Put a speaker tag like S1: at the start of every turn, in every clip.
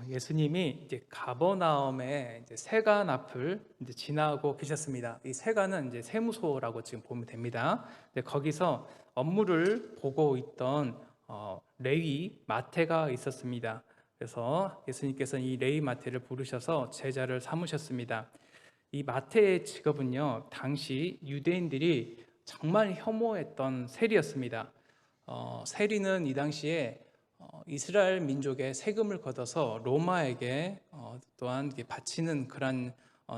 S1: 예수님이 이제 가버나움에 이제 세관 앞을 이제 지나고 계셨습니다. 이 세관은 이제 세무소라고 지금 보면 됩니다. 거기서 업무를 보고 있던 레위 마태가 있었습니다. 그래서 예수님께서는 이 레위 마태를 부르셔서 제자를 삼으셨습니다. 이 마태의 직업은요, 당시 유대인들이 정말 혐오했던 세리였습니다. 세리는 이 당시에 이스라엘 민족의 세금을 걷어서 로마에게 또한 바치는 그런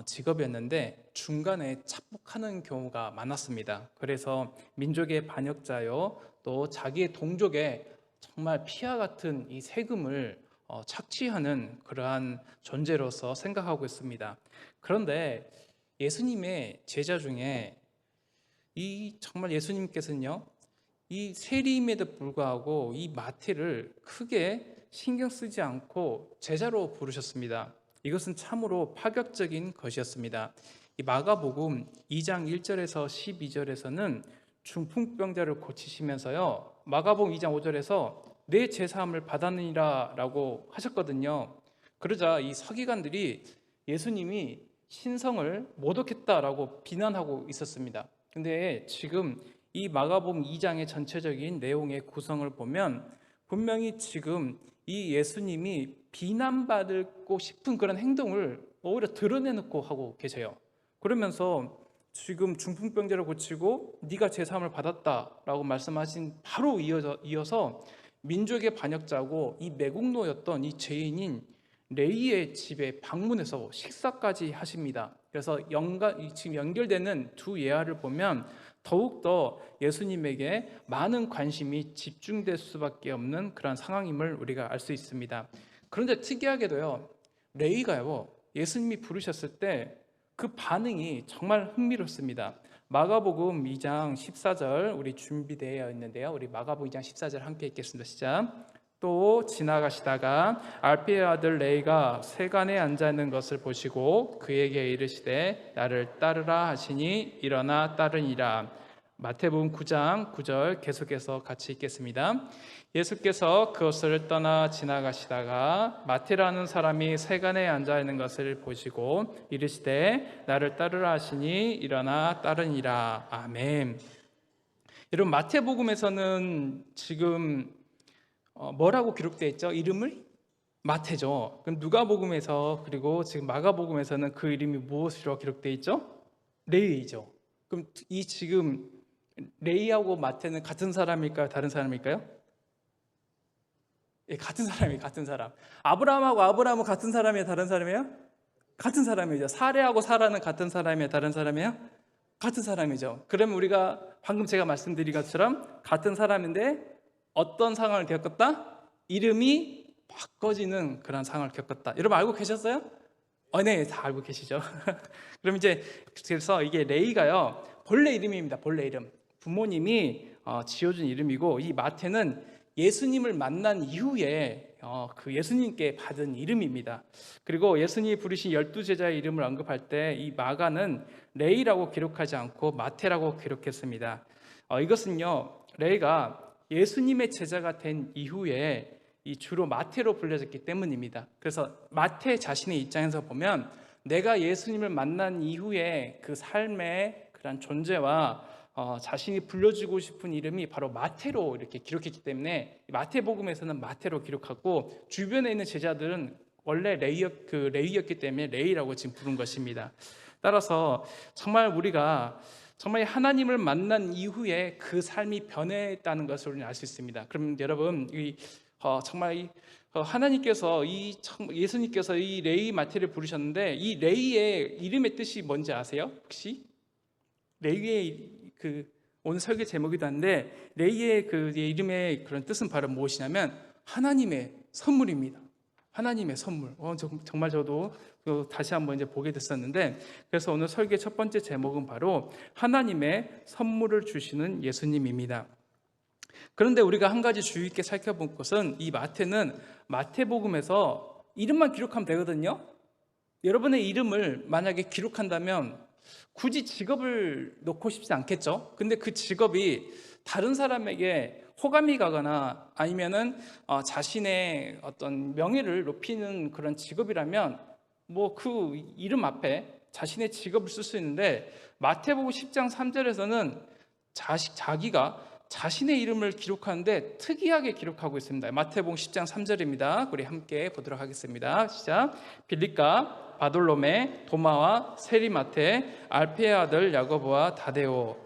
S1: 직업이었는데 중간에 착복하는 경우가 많았습니다. 그래서 민족의 반역자요, 또 자기의 동족의 정말 피와 같은 이 세금을 착취하는 그러한 존재로서 생각하고 있습니다. 그런데 예수님의 제자 중에 이 정말 예수님께서는요, 이 세리임에도 불구하고 이 마태를 크게 신경 쓰지 않고 제자로 부르셨습니다. 이것은 참으로 파격적인 것이었습니다. 이 마가복음 2장 1절에서 12절에서는 중풍병자를 고치시면서요, 마가복음 2장 5절에서 내 제사함을 받았느니라 라고 하셨거든요. 그러자 이 서기관들이 예수님이 신성을 모독했다라고 비난하고 있었습니다. 근데 지금 이 마가복음 2장의 전체적인 내용의 구성을 보면 분명히 지금 이 예수님이 비난받고 싶은 그런 행동을 오히려 드러내놓고 하고 계세요. 그러면서 지금 중풍병자를 고치고 네가 제사함을 받았다라고 말씀하신 바로 이어서 민족의 반역자고 이 매국노였던 이 죄인인 레위의 집에 방문해서 식사까지 하십니다. 그래서 지금 연결되는 두 예화를 보면 더욱더 예수님에게 많은 관심이 집중될 수밖에 없는 그런 상황임을 우리가 알 수 있습니다. 그런데 특이하게도요, 레위가요, 예수님이 부르셨을 때 그 반응이 정말 흥미롭습니다. 마가복음 2장 14절 우리 준비되어 있는데요, 우리 마가복음 2장 14절 함께 읽겠습니다. 시작. 또 지나가시다가 알피의 아들 레이가 세관에 앉아 있는 것을 보시고 그에게 이르시되 나를 따르라 하시니 일어나 따르니라. 마태복음 9장 9절 계속해서 같이 읽겠습니다. 예수께서 그것을 떠나 지나가시다가 마태라는 사람이 세관에 앉아 있는 것을 보시고 이르시되 나를 따르라 하시니 일어나 따르니라. 아멘. 여러분, 마태복음에서는 지금 뭐라고 기록되어 있죠? 이름을? 마태죠. 그럼 누가복음에서 그리고 지금 마가복음에서는 그 이름이 무엇으로 기록되어 있죠? 레위죠. 그럼 이 지금 레위하고 마태는 같은 사람일까요? 다른 사람일까요? 예, 같은 사람이에요. 같은 사람. 아브라함은 같은 사람이에요? 다른 사람이에요? 같은 사람이죠. 사레하고 사라는 같은 사람이에요? 다른 사람이에요? 같은 사람이죠. 그러면 우리가 방금 제가 말씀드린 것처럼 같은 사람인데 어떤 상황을 겪었다? 이름이 바꿔지는 그런 상황을 겪었다. 여러분 알고 계셨어요? 네, 다 알고 계시죠. 그럼 이제 그래서 이게 레이가요, 본래 이름입니다. 본래 이름. 부모님이 지어준 이름이고, 이 마태는 예수님을 만난 이후에 그 예수님께 받은 이름입니다. 그리고 예수님이 부르신 12제자의 이름을 언급할 때 이 마가는 레이라고 기록하지 않고 마태라고 기록했습니다. 이것은요, 레이가 예수님의 제자가 된 이후에 이 주로 마태로 불려졌기 때문입니다. 그래서 마태 자신의 입장에서 보면 내가 예수님을 만난 이후에 그 삶의 그런 존재와 자신이 불려주고 싶은 이름이 바로 마태로 이렇게 기록했기 때문에 마태복음에서는 마태로 기록하고 주변에 있는 제자들은 원래 레위였기 때문에 레위라고 지금 부른 것입니다. 따라서 정말 우리가 정말 하나님을 만난 이후에 그 삶이 변했다는 것을 우리는 알 수 있습니다. 그럼 여러분, 정말 하나님께서 예수님께서 이 레위 마태를 부르셨는데 이 레위의 이름의 뜻이 뭔지 아세요? 혹시? 레위의 오늘 설교 제목이기도 한데 레위의 그 이름의 그런 뜻은 바로 무엇이냐면 하나님의 선물입니다. 하나님의 선물. 정말 저도 다시 한번 이제 보게 됐었는데, 그래서 오늘 설교의 첫 번째 제목은 바로 하나님의 선물을 주시는 예수님입니다. 그런데 우리가 한 가지 주의 있게 살펴본 것은 이 마태는 마태복음에서 이름만 기록하면 되거든요. 여러분의 이름을 만약에 기록한다면 굳이 직업을 놓고 싶지 않겠죠. 근데 그 직업이 다른 사람에게 호감이 가거나 아니면은 자신의 어떤 명예를 높이는 그런 직업이라면 뭐 그 이름 앞에 자신의 직업을 쓸 수 있는데, 마태복음 10장 3절에서는 자기가 자신의 이름을 기록하는데 특이하게 기록하고 있습니다. 마태복음 10장 3절입니다. 우리 함께 보도록 하겠습니다. 시작. 빌립과 바돌로메, 도마와 세리마테, 알페의 아들 야고보와 다데오.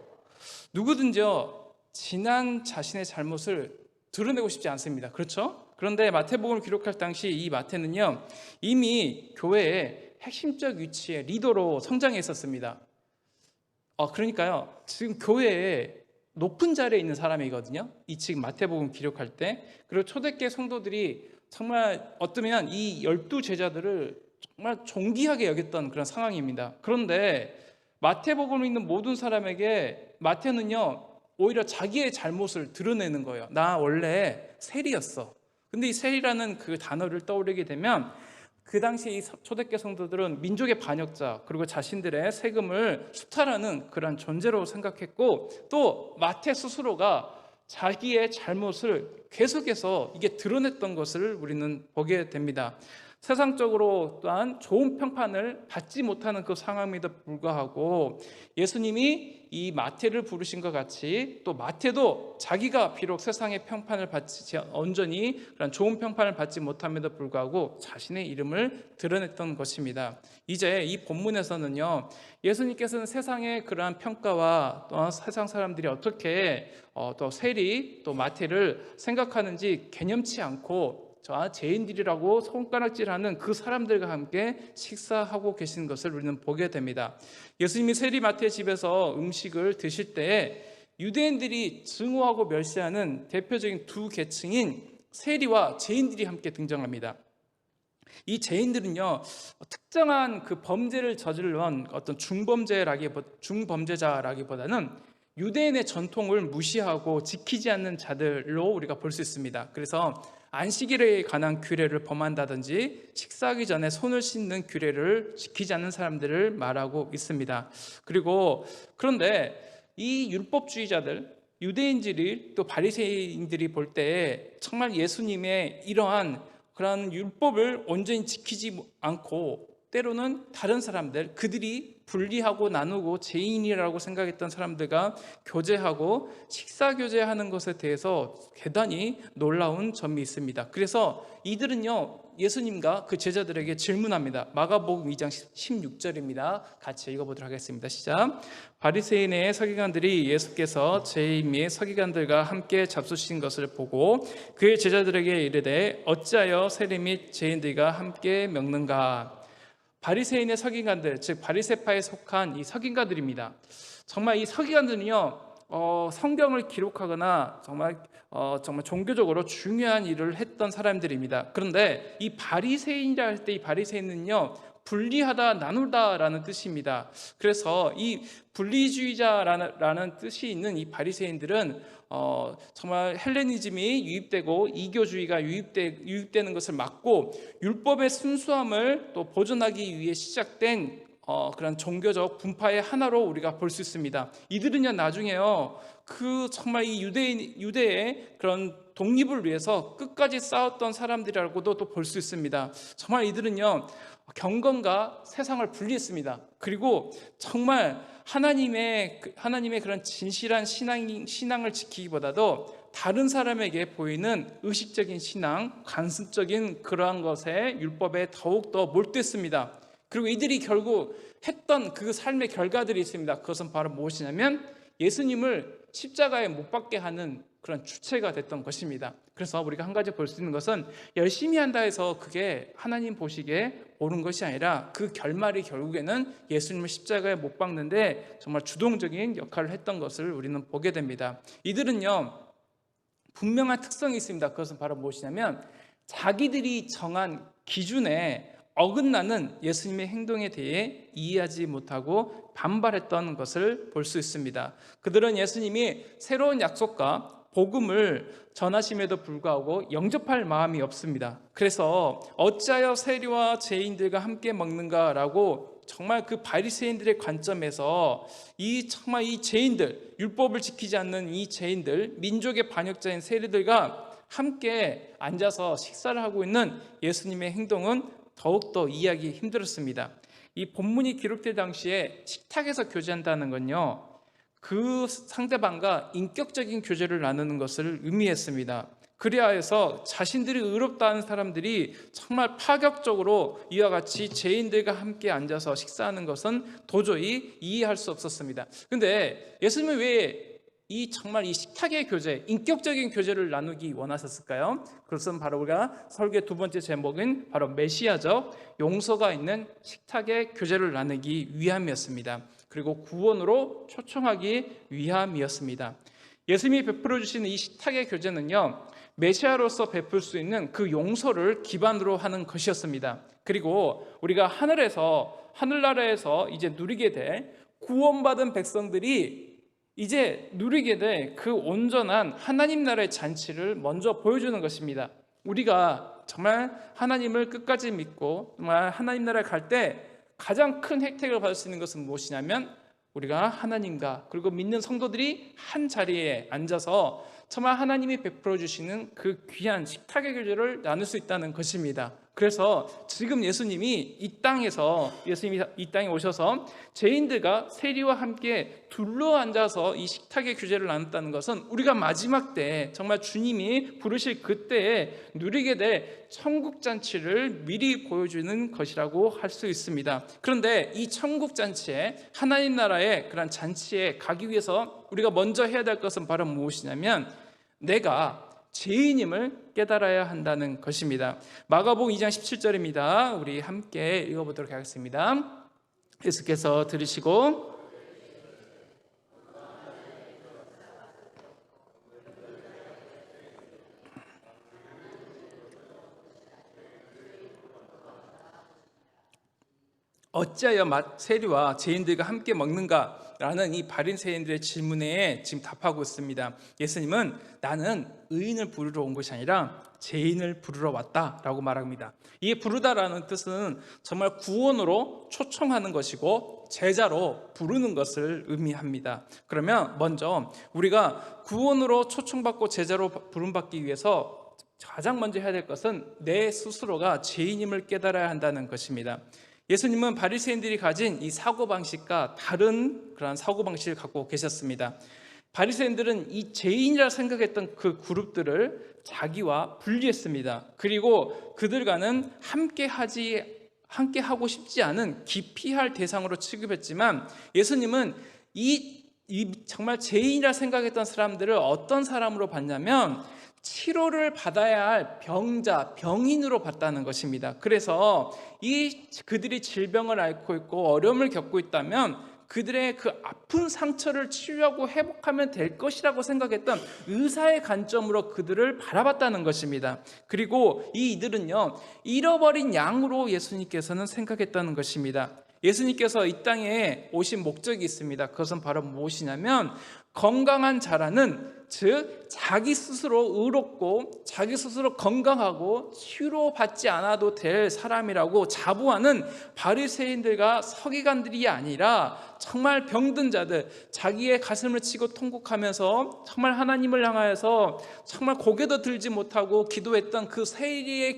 S1: 누구든지요, 지난 자신의 잘못을 드러내고 싶지 않습니다. 그렇죠? 그런데 마태복음을 기록할 당시 이 마태는요, 이미 교회의 핵심적 위치의 리더로 성장해 있었습니다. 그러니까요, 지금 교회에 높은 자리에 있는 사람이거든요. 이 지금 마태복음 기록할 때. 그리고 초대교회 성도들이 정말 어쩌면 이 12 제자들을 정말 존귀하게 여겼던 그런 상황입니다. 그런데 마태복음을 읽는 모든 사람에게 마태는요, 오히려 자기의 잘못을 드러내는 거예요. 나 원래 세리였어. 근데 이 세리라는 그 단어를 떠올리게 되면 그 당시 이 초대교회 성도들은 민족의 반역자, 그리고 자신들의 세금을 수탈하는 그런 존재로 생각했고, 또 마태 스스로가 자기의 잘못을 계속해서 이게 드러냈던 것을 우리는 보게 됩니다. 세상적으로 또한 좋은 평판을 받지 못하는 그 상황임에도 불구하고 예수님이 이 마태를 부르신 것 같이 또 마태도 자기가 비록 세상의 평판을 받지 온전히 그런 좋은 평판을 받지 못함에도 불구하고 자신의 이름을 드러냈던 것입니다. 이제 이 본문에서는요, 예수님께서는 세상의 그러한 평가와 또 세상 사람들이 어떻게 또 세리 또 마태를 생각하는지 개념치 않고 죄인들이라고 손가락질하는 그 사람들과 함께 식사하고 계신 것을 우리는 보게 됩니다. 예수님이 세리 마태의 집에서 음식을 드실 때에 유대인들이 증오하고 멸시하는 대표적인 두 계층인 세리와 죄인들이 함께 등장합니다. 이 죄인들은요, 특정한 그 범죄를 저질러온 어떤 중범죄자라기보다는 유대인의 전통을 무시하고 지키지 않는 자들로 우리가 볼 수 있습니다. 그래서 안식일에 관한 규례를 범한다든지 식사하기 전에 손을 씻는 규례를 지키지 않는 사람들을 말하고 있습니다. 그런데 이 율법주의자들, 유대인들이 또 바리새인들이 볼 때 정말 예수님의 이러한 그런 율법을 온전히 지키지 않고 때로는 다른 사람들, 그들이 분리하고 나누고 죄인이라고 생각했던 사람들과 교제하고 식사 교제하는 것에 대해서 대단히 놀라운 점이 있습니다. 그래서 이들은요, 예수님과 그 제자들에게 질문합니다. 마가복음 2장 16절입니다. 같이 읽어보도록 하겠습니다. 시작. 바리새인의 서기관들이 예수께서 죄인 및 서기관들과 함께 잡수신 것을 보고 그의 제자들에게 이르되 어찌하여 세리 및 죄인들과 함께 먹는가. 바리새인의 서기관들, 즉 바리새파에 속한 이 서기관들입니다. 정말 이 서기관들은요, 성경을 기록하거나 정말 종교적으로 중요한 일을 했던 사람들입니다. 그런데 이 바리새인이라 할 때 이 바리새인은요, 분리하다, 나누다라는 뜻입니다. 그래서 이 분리주의자라는 뜻이 있는 이 바리새인들은 정말 헬레니즘이 유입되고 이교주의가 유입되는 것을 막고 율법의 순수함을 또 보존하기 위해 시작된 그런 종교적 분파의 하나로 우리가 볼 수 있습니다. 이들은요, 나중에요, 정말 이 유대의 그런 독립을 위해서 끝까지 싸웠던 사람들이라고도 또 볼 수 있습니다. 정말 이들은요, 경건과 세상을 분리했습니다. 그리고 정말 하나님의 그런 진실한 신앙을 지키기보다도 다른 사람에게 보이는 의식적인 신앙, 관습적인 그러한 것에 율법에 더욱더 몰두했습니다. 그리고 이들이 결국 했던 그 삶의 결과들이 있습니다. 그것은 바로 무엇이냐면 예수님을 십자가에 못 박게 하는 그런 주체가 됐던 것입니다. 그래서 우리가 한 가지 볼 수 있는 것은 열심히 한다 해서 그게 하나님 보시기에 옳은 것이 아니라 그 결말이 결국에는 예수님을 십자가에 못 박는데 정말 주동적인 역할을 했던 것을 우리는 보게 됩니다. 이들은요, 분명한 특성이 있습니다. 그것은 바로 무엇이냐면 자기들이 정한 기준에 어긋나는 예수님의 행동에 대해 이해하지 못하고 반발했던 것을 볼 수 있습니다. 그들은 예수님이 새로운 약속과 복음을 전하심에도 불구하고 영접할 마음이 없습니다. 그래서 어찌하여 세리와 죄인들과 함께 먹는가라고 정말 그 바리새인들의 관점에서 정말 이 죄인들, 율법을 지키지 않는 이 죄인들, 민족의 반역자인 세리들과 함께 앉아서 식사를 하고 있는 예수님의 행동은 더욱더 이해하기 힘들었습니다. 이 본문이 기록될 당시에 식탁에서 교제한다는 건요, 그 상대방과 인격적인 교제를 나누는 것을 의미했습니다. 그래야 해서 자신들이 의롭다는 사람들이 정말 파격적으로 이와 같이 죄인들과 함께 앉아서 식사하는 것은 도저히 이해할 수 없었습니다. 그런데 예수님은 왜 정말 이 식탁의 교제, 인격적인 교제를 나누기 원하셨을까요? 그것은 바로 우리가 설교의 두 번째 제목인 바로 메시아적 용서가 있는 식탁의 교제를 나누기 위함이었습니다. 그리고 구원으로 초청하기 위함이었습니다. 예수님이 베풀어 주시는 이 식탁의 교제는요, 메시아로서 베풀 수 있는 그 용서를 기반으로 하는 것이었습니다. 그리고 우리가 하늘나라에서 이제 누리게 될 구원받은 백성들이 이제 누리게 될 그 온전한 하나님 나라의 잔치를 먼저 보여주는 것입니다. 우리가 정말 하나님을 끝까지 믿고 정말 하나님 나라에 갈 때 가장 큰 혜택을 받을 수 있는 것은 무엇이냐면, 우리가 하나님과 그리고 믿는 성도들이 한 자리에 앉아서 정말 하나님이 베풀어 주시는 그 귀한 식탁의 교제를 나눌 수 있다는 것입니다. 그래서 지금 예수님이 이 땅에 오셔서 죄인들과 세리와 함께 둘러앉아서 이 식탁의 교제를 나눴다는 것은 우리가 마지막 때 정말 주님이 부르실 그때에 누리게 될 천국 잔치를 미리 보여주는 것이라고 할 수 있습니다. 그런데 이 천국 잔치에, 하나님 나라의 그런 잔치에 가기 위해서 우리가 먼저 해야 될 것은 바로 무엇이냐면, 내가 죄인임을 깨달아야 한다는 것입니다. 마가복음 2장 17절입니다. 우리 함께 읽어보도록 하겠습니다. 예수께서 들으시고 어찌하여 세리와 죄인들과 함께 먹는가? 라는 이 바리새인들의 질문에 지금 답하고 있습니다. 예수님은 나는 의인을 부르러 온 것이 아니라 죄인을 부르러 왔다라고 말합니다. 이 부르다라는 뜻은 정말 구원으로 초청하는 것이고 제자로 부르는 것을 의미합니다. 그러면 먼저 우리가 구원으로 초청받고 제자로 부름받기 위해서 가장 먼저 해야 될 것은 내 스스로가 죄인임을 깨달아야 한다는 것입니다. 예수님은 바리새인들이 가진 이 사고방식과 다른 그런 사고방식을 갖고 계셨습니다. 바리새인들은 이 죄인이라 생각했던 그 그룹들을 자기와 분리했습니다. 그리고 그들과는 함께하고 싶지 않은 기피할 대상으로 취급했지만, 예수님은 이 정말 죄인이라 생각했던 사람들을 어떤 사람으로 봤냐면 치료를 받아야 할 병인으로 봤다는 것입니다. 그래서 그들이 질병을 앓고 있고 어려움을 겪고 있다면 그들의 그 아픈 상처를 치유하고 회복하면 될 것이라고 생각했던 의사의 관점으로 그들을 바라봤다는 것입니다. 그리고 이들은요, 잃어버린 양으로 예수님께서는 생각했다는 것입니다. 예수님께서 이 땅에 오신 목적이 있습니다. 그것은 바로 무엇이냐면, 건강한 자라는, 즉 자기 스스로 의롭고 자기 스스로 건강하고 치료받지 않아도 될 사람이라고 자부하는 바리새인들과 서기관들이 아니라 정말 병든 자들, 자기의 가슴을 치고 통곡하면서 정말 하나님을 향하여서 정말 고개도 들지 못하고 기도했던 그 세리의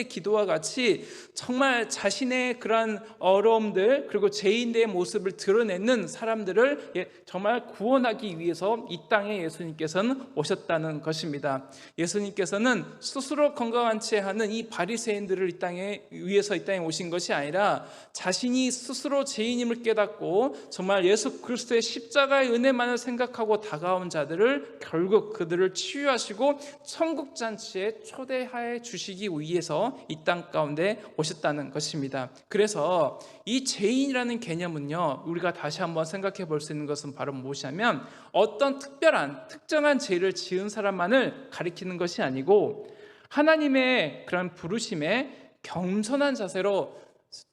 S1: 기도와 같이 정말 자신의 그러한 어려움들 그리고 죄인들의 모습을 드러내는 사람들을 정말 구원하기 위해서 이 땅에 예수님께서는 오셨다는 것입니다. 예수님께서는 스스로 건강한 채 하는 이 바리새인들을 이 땅에 오신 것이 아니라 자신이 스스로 죄인임을 깨닫고 정말 예수 그리스도의 십자가의 은혜만을 생각하고 다가온 자들을 결국 그들을 치유하시고 천국 잔치에 초대해 주시기 위해서 이 땅 가운데 오셨다는 것입니다. 그래서 이 죄인이라는 개념은요, 우리가 다시 한번 생각해 볼 수 있는 것은 바로 무엇이냐면, 어떤 특정한 죄를 지은 사람만을 가리키는 것이 아니고 하나님의 그런 부르심에 겸손한 자세로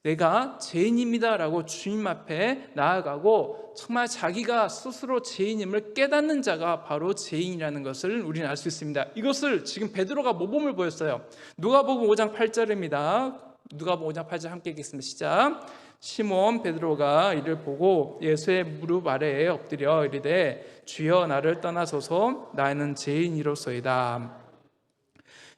S1: 내가 죄인입니다 라고 주님 앞에 나아가고 정말 자기가 스스로 죄인임을 깨닫는 자가 바로 죄인이라는 것을 우리는 알 수 있습니다. 이것을 지금 베드로가 모범을 보였어요. 누가복음 5장 8절입니다. 누가복음 5장 8절 함께 읽겠습니다. 시작. 시몬 베드로가 이를 보고 예수의 무릎 아래에 엎드려 이르되 주여 나를 떠나소서 나는 죄인이로소이다.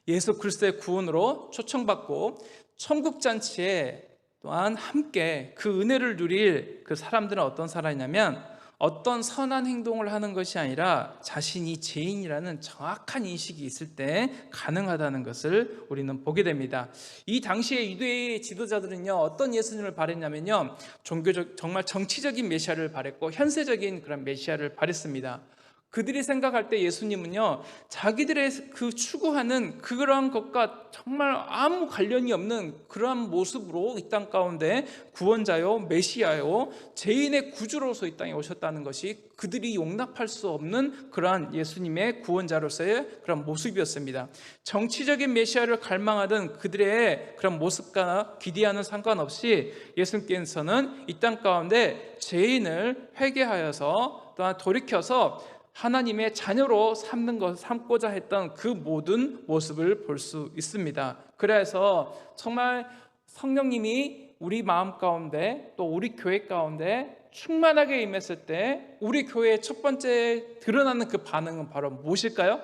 S1: 예수 그리스도의 구원으로 초청받고 천국잔치에 또한 함께 그 은혜를 누릴 그 사람들은 어떤 사람이냐면 어떤 선한 행동을 하는 것이 아니라 자신이 죄인이라는 정확한 인식이 있을 때 가능하다는 것을 우리는 보게 됩니다. 이 당시에 유대의 지도자들은요, 어떤 예수님을 바랬냐면요, 종교적, 정말 정치적인 메시아를 바랬고 현세적인 그런 메시아를 바랬습니다. 그들이 생각할 때 예수님은요, 자기들의 그 추구하는 그러한 것과 정말 아무 관련이 없는 그러한 모습으로 이 땅 가운데 구원자요, 메시아요, 죄인의 구주로서 이 땅에 오셨다는 것이 그들이 용납할 수 없는 그러한 예수님의 구원자로서의 그런 모습이었습니다. 정치적인 메시아를 갈망하던 그들의 그런 모습과 기대하는 상관없이 예수님께서는 이 땅 가운데 죄인을 회개하여서 또한 돌이켜서 하나님의 자녀로 삼고자 했던 그 모든 모습을 볼 수 있습니다. 그래서 정말 성령님이 우리 마음 가운데 또 우리 교회 가운데 충만하게 임했을 때 우리 교회의 첫 번째 드러나는 그 반응은 바로 무엇일까요?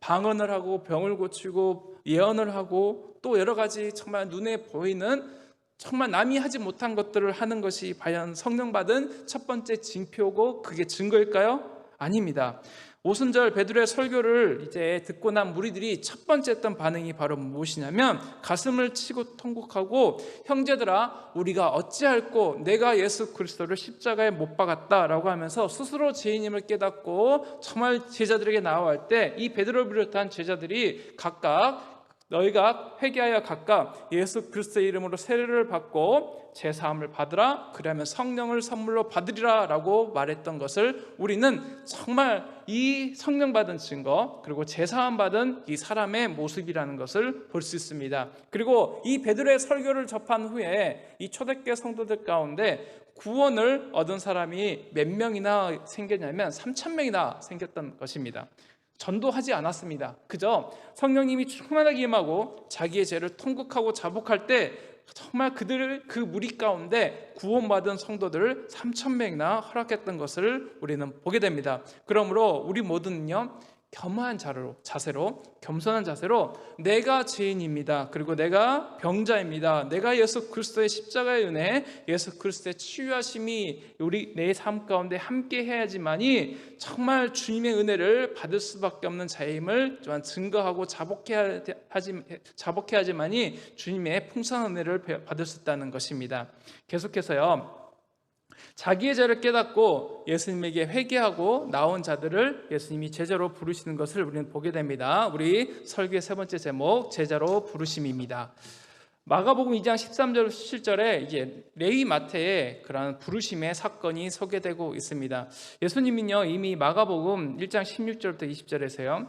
S1: 방언을 하고 병을 고치고 예언을 하고 또 여러 가지 정말 눈에 보이는 정말 남이 하지 못한 것들을 하는 것이 과연 성령 받은 첫 번째 징표고 그게 증거일까요? 아닙니다. 오순절 베드로의 설교를 이제 듣고 난 무리들이 첫 번째 했던 반응이 바로 무엇이냐면 가슴을 치고 통곡하고 형제들아 우리가 어찌할꼬 내가 예수 그리스도를 십자가에 못 박았다라고 하면서 스스로 죄인임을 깨닫고 정말 제자들에게 나아갈 때 이 베드로를 비롯한 제자들이 각각 너희가 회개하여 각각 예수 그리스도의 이름으로 세례를 받고 제사함을 받으라 그러면 성령을 선물로 받으리라 라고 말했던 것을 우리는 정말 이 성령 받은 증거 그리고 제사함 받은 이 사람의 모습이라는 것을 볼 수 있습니다. 그리고 이 베드로의 설교를 접한 후에 이 초대교회 성도들 가운데 구원을 얻은 사람이 몇 명이나 생겼냐면 3,000명이나 생겼던 것입니다. 전도하지 않았습니다. 그저 성령님이 충만하게 임하고 자기의 죄를 통곡하고 자복할 때 정말 그들을 그 무리 가운데 구원받은 성도들을 3,000명이나 허락했던 것을 우리는 보게 됩니다. 그러므로 우리 모두는요 겸허한 자세로 겸손한 자세로 내가 죄인입니다. 그리고 내가 병자입니다. 내가 예수 그리스도의 십자가의 은혜, 예수 그리스도의 치유하심이 우리 내 삶 가운데 함께 해야지만이 정말 주님의 은혜를 받을 수밖에 없는 자임을 또한 증거하고 자복해야지만이 주님의 풍성한 은혜를 받을 수 있다는 것입니다. 계속해서요. 자기의 죄를 깨닫고 예수님에게 회개하고 나온 자들을 예수님이 제자로 부르시는 것을 우리는 보게 됩니다. 우리 설교의 세 번째 제목, 제자로 부르심입니다. 마가복음 2장 13절 17절에 이제 레위 마태의 그러한 부르심의 사건이 소개되고 있습니다. 예수님은요 이미 마가복음 1장 16절부터 20절에서요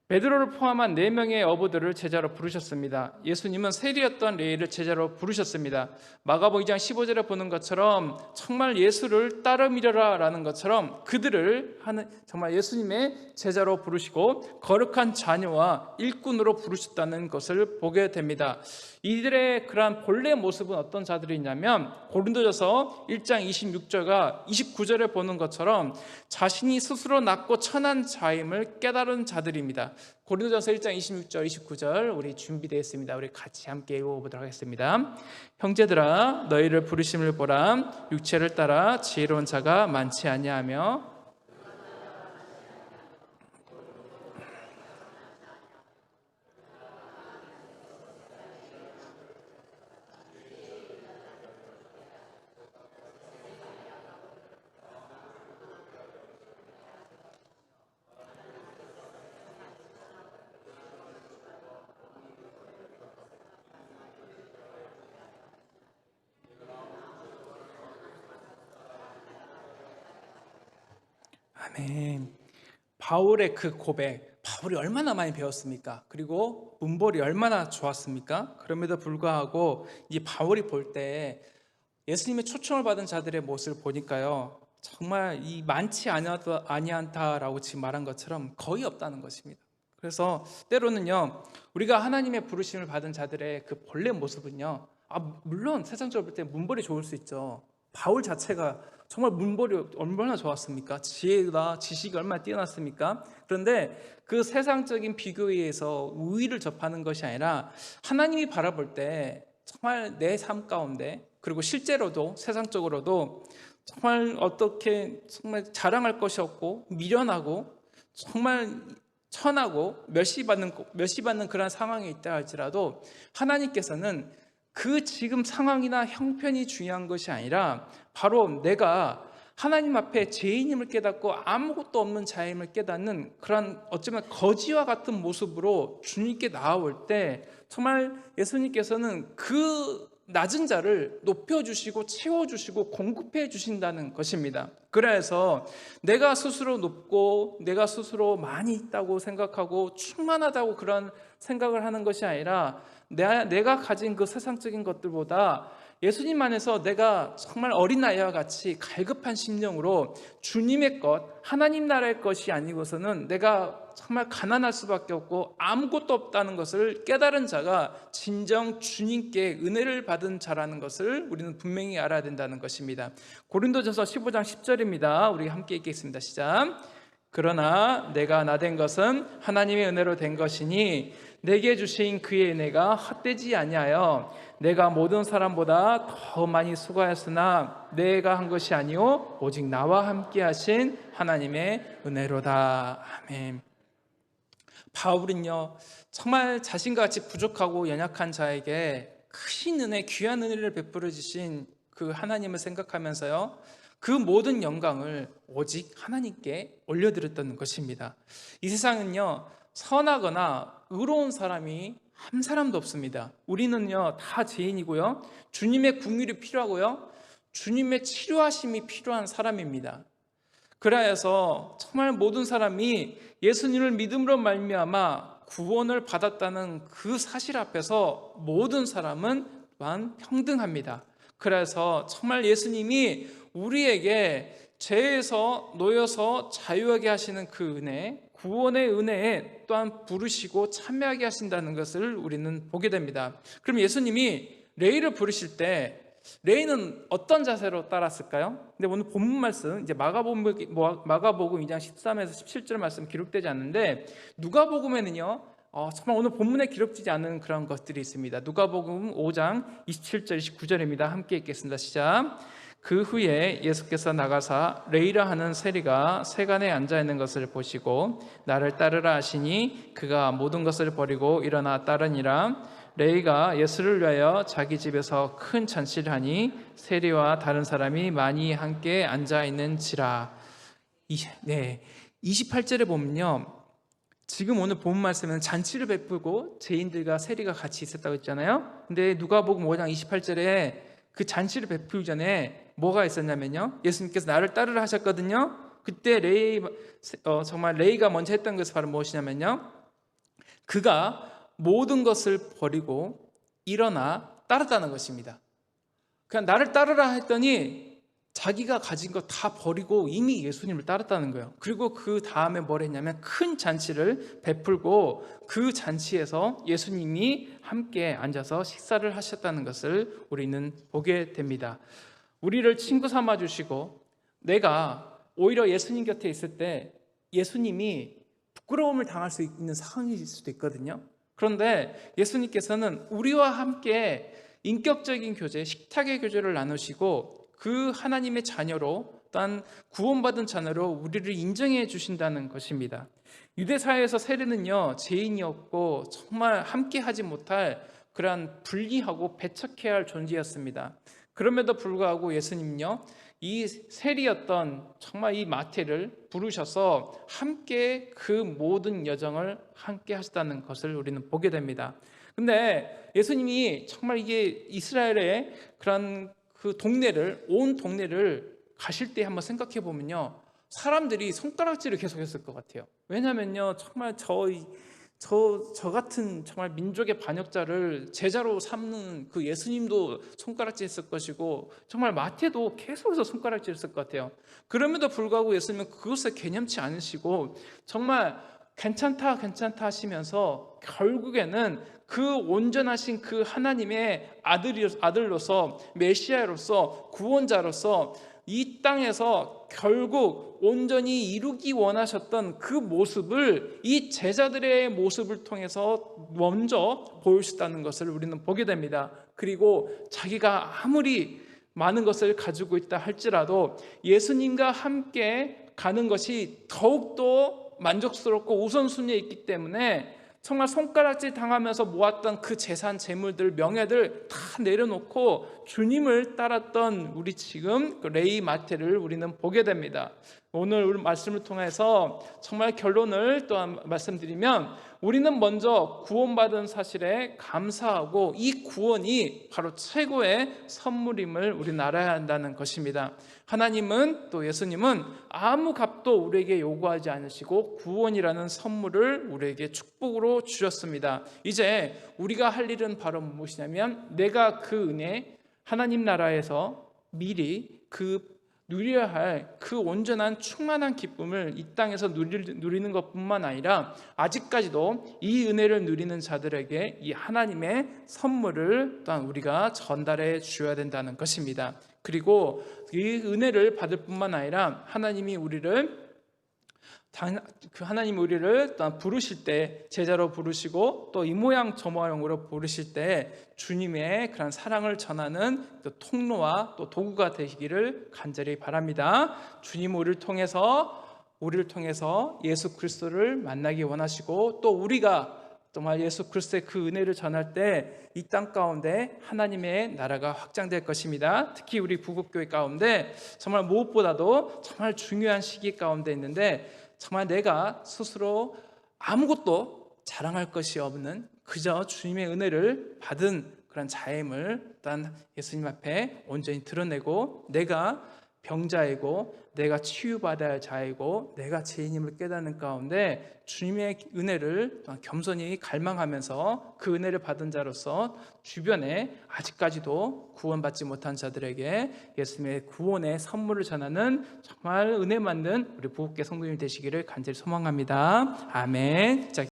S1: 베드로를 포함한 4명의 어부들을 제자로 부르셨습니다. 예수님은 세리였던 레위를 제자로 부르셨습니다. 마가복음 2장 15절에 보는 것처럼 정말 예수를 따르미려라 라는 것처럼 그들을 정말 예수님의 제자로 부르시고 거룩한 자녀와 일꾼으로 부르셨다는 것을 보게 됩니다. 이들의 그러한 본래 모습은 어떤 자들이 있냐면 고린도전서 1장 26절과 29절에 보는 것처럼 자신이 스스로 낮고 천한 자임을 깨달은 자들입니다. 고린도전서 1장 26절 29절 우리 준비되어 있습니다. 우리 같이 함께 읽어보도록 하겠습니다. 형제들아 너희를 부르심을 보라 육체를 따라 지혜로운 자가 많지 아니하며 아멘. 바울의 그 고백, 바울이 얼마나 많이 배웠습니까? 그리고 문벌이 얼마나 좋았습니까? 그럼에도 불구하고 이 바울이 볼 때 예수님의 초청을 받은 자들의 모습을 보니까요 정말 이 많지 아니한다라고 지금 말한 것처럼 거의 없다는 것입니다. 그래서 때로는요, 우리가 하나님의 부르심을 받은 자들의 그 본래 모습은요, 물론 세상적으로 볼 때 문벌이 좋을 수 있죠. 바울 자체가 정말 문벌이 얼마나 좋았습니까? 지혜가 지식이 얼마나 뛰어났습니까? 그런데 그 세상적인 비교에 의해서 우위를 접하는 것이 아니라 하나님이 바라볼 때 정말 내 삶 가운데, 그리고 실제로도 세상적으로도 정말 어떻게 정말 자랑할 것이 없고 미련하고 정말 천하고 멸시받는 그런 상황에 있다 할지라도 하나님께서는 그 지금 상황이나 형편이 중요한 것이 아니라 바로 내가 하나님 앞에 죄인임을 깨닫고 아무것도 없는 자임을 깨닫는 그런 어쩌면 거지와 같은 모습으로 주님께 나아올 때 정말 예수님께서는 그 낮은 자를 높여주시고 채워주시고 공급해 주신다는 것입니다. 그래서 내가 스스로 높고 내가 스스로 많이 있다고 생각하고 충만하다고 그런 생각을 하는 것이 아니라 내가 가진 그 세상적인 것들보다 예수님 안에서 내가 정말 어린아이와 같이 갈급한 심령으로 주님의 것, 하나님 나라의 것이 아니고서는 내가 정말 가난할 수밖에 없고 아무것도 없다는 것을 깨달은 자가 진정 주님께 은혜를 받은 자라는 것을 우리는 분명히 알아야 된다는 것입니다. 고린도전서 15장 10절입니다. 우리 함께 읽겠습니다. 시작. 그러나 내가 나된 것은 하나님의 은혜로 된 것이니 내게 주신 그의 은혜가 헛되지 아니하여 내가 모든 사람보다 더 많이 수고하였으나 내가 한 것이 아니요 오직 나와 함께 하신 하나님의 은혜로다. 아멘. 바울은요, 정말 자신과 같이 부족하고 연약한 자에게 크신 은혜, 귀한 은혜를 베풀어 주신 그 하나님을 생각하면서요, 그 모든 영광을 오직 하나님께 올려드렸던 것입니다. 이 세상은요, 선하거나 의로운 사람이 한 사람도 없습니다. 우리는요, 다 죄인이고요, 주님의 긍휼이 필요하고요, 주님의 치료하심이 필요한 사람입니다. 그래서 정말 모든 사람이 예수님을 믿음으로 말미암아 구원을 받았다는 그 사실 앞에서 모든 사람은 또한 평등합니다. 그래서 정말 예수님이 우리에게 죄에서 놓여서 자유하게 하시는 그 은혜, 구원의 은혜에 또한 부르시고 참여하게 하신다는 것을 우리는 보게 됩니다. 그럼 예수님이 레위를 부르실 때 레위는 어떤 자세로 따랐을까요? 근데 오늘 본문 말씀, 이제 마가복음 2장 13에서 17절 말씀 기록되지 않는데, 누가복음에는요, 정말 오늘 본문에 기록되지 않은 그런 것들이 있습니다. 누가복음 5장 27절 29절입니다. 함께 읽겠습니다. 시작. 그 후에 예수께서 나가사 레위라 하는 세리가 세간에 앉아 있는 것을 보시고 나를 따르라 하시니 그가 모든 것을 버리고 일어나 따르니라. 레위가 예수를 위하여 자기 집에서 큰 잔치를 하니 세리와 다른 사람이 많이 함께 앉아 있는지라. 28절에 보면요, 지금 오늘 본 말씀은 잔치를 베풀고 죄인들과 세리가 같이 있었다고 했잖아요. 근데 누가복음 5장 28절에 그 잔치를 베풀기 전에 뭐가 있었냐면요, 예수님께서 나를 따르라 하셨거든요. 그때 정말 레위가 먼저 했던 것이 바로 무엇이냐면요, 그가 모든 것을 버리고 일어나 따랐다는 것입니다. 그냥 나를 따르라 했더니 자기가 가진 거 다 버리고 이미 예수님을 따랐다는 거예요. 그리고 그 다음에 뭘 했냐면 큰 잔치를 베풀고 그 잔치에서 예수님이 함께 앉아서 식사를 하셨다는 것을 우리는 보게 됩니다. 우리를 친구 삼아 주시고 내가 오히려 예수님 곁에 있을 때 예수님이 부끄러움을 당할 수 있는 상황일 수도 있거든요. 그런데 예수님께서는 우리와 함께 인격적인 교제, 식탁의 교제를 나누시고 그 하나님의 자녀로, 또한 구원받은 자녀로 우리를 인정해 주신다는 것입니다. 유대사회에서 세리는요, 죄인이었고 정말 함께 하지 못할 그러한 불리하고 배척해야 할 존재였습니다. 그럼에도 불구하고 예수님은요, 이 세리였던 정말 이 마태를 부르셔서 함께 그 모든 여정을 함께 하셨다는 것을 우리는 보게 됩니다. 근데 예수님이 정말 이게 이스라엘의 그런 그 동네를, 온 동네를 가실 때 한번 생각해 보면요, 사람들이 손가락질을 계속했을 것 같아요. 왜냐면요, 정말 저 같은 정말 민족의 반역자를 제자로 삼는 그 예수님도 손가락질 했을 것이고, 정말 마태도 계속해서 손가락질 했을 것 같아요. 그럼에도 불구하고 예수님은 그것을 개념치 않으시고 정말 괜찮다 괜찮다 하시면서 결국에는 그 온전하신 그 하나님의 아들로서 메시아로서 구원자로서 이 땅에서 결국 온전히 이루기 원하셨던 그 모습을 이 제자들의 모습을 통해서 먼저 보여주셨다는 것을 우리는 보게 됩니다. 그리고 자기가 아무리 많은 것을 가지고 있다 할지라도 예수님과 함께 가는 것이 더욱더 만족스럽고 우선순위에 있기 때문에 정말 손가락질 당하면서 모았던 그 재산, 재물들, 명예들 다 내려놓고 주님을 따랐던 우리 지금 그 레위 마태를 우리는 보게 됩니다. 오늘 말씀을 통해서 정말 결론을 또한 말씀드리면 우리는 먼저 구원받은 사실에 감사하고 이 구원이 바로 최고의 선물임을 우리는 알아야 한다는 것입니다. 하나님은 또 예수님은 아무 값도 우리에게 요구하지 않으시고 구원이라는 선물을 우리에게 축복으로 주셨습니다. 이제 우리가 할 일은 바로 무엇이냐면 내가 그 은혜 하나님 나라에서 미리 누려야 할 그 온전한 충만한 기쁨을 이 땅에서 누리는 것뿐만 아니라 아직까지도 이 은혜를 누리는 자들에게 이 하나님의 선물을 또한 우리가 전달해 주어야 된다는 것입니다. 그리고 이 은혜를 받을 뿐만 아니라 하나님이 우리를 부르실 때 제자로 부르시고 또 이 모양 저 모양으로 부르실 때 주님의 그런 사랑을 전하는 통로와 또 도구가 되시기를 간절히 바랍니다. 주님 우리를 통해서 예수 그리스도를 만나기 원하시고 또 우리가 정말 예수 그리스도의 그 은혜를 전할 때 이 땅 가운데 하나님의 나라가 확장될 것입니다. 특히 우리 부국교회 가운데 정말 무엇보다도 정말 중요한 시기 가운데 있는데 정말 내가 스스로 아무것도 자랑할 것이 없는 그저 주님의 은혜를 받은 그런 자임을 일단 예수님 앞에 온전히 드러내고 내가 병자이고 내가 치유받아야 할 자이고 내가 죄인임을 깨닫는 가운데 주님의 은혜를 겸손히 갈망하면서 그 은혜를 받은 자로서 주변에 아직까지도 구원받지 못한 자들에게 예수님의 구원의 선물을 전하는 정말 은혜 받는 우리 부흥회 성도님 되시기를 간절히 소망합니다. 아멘. 자,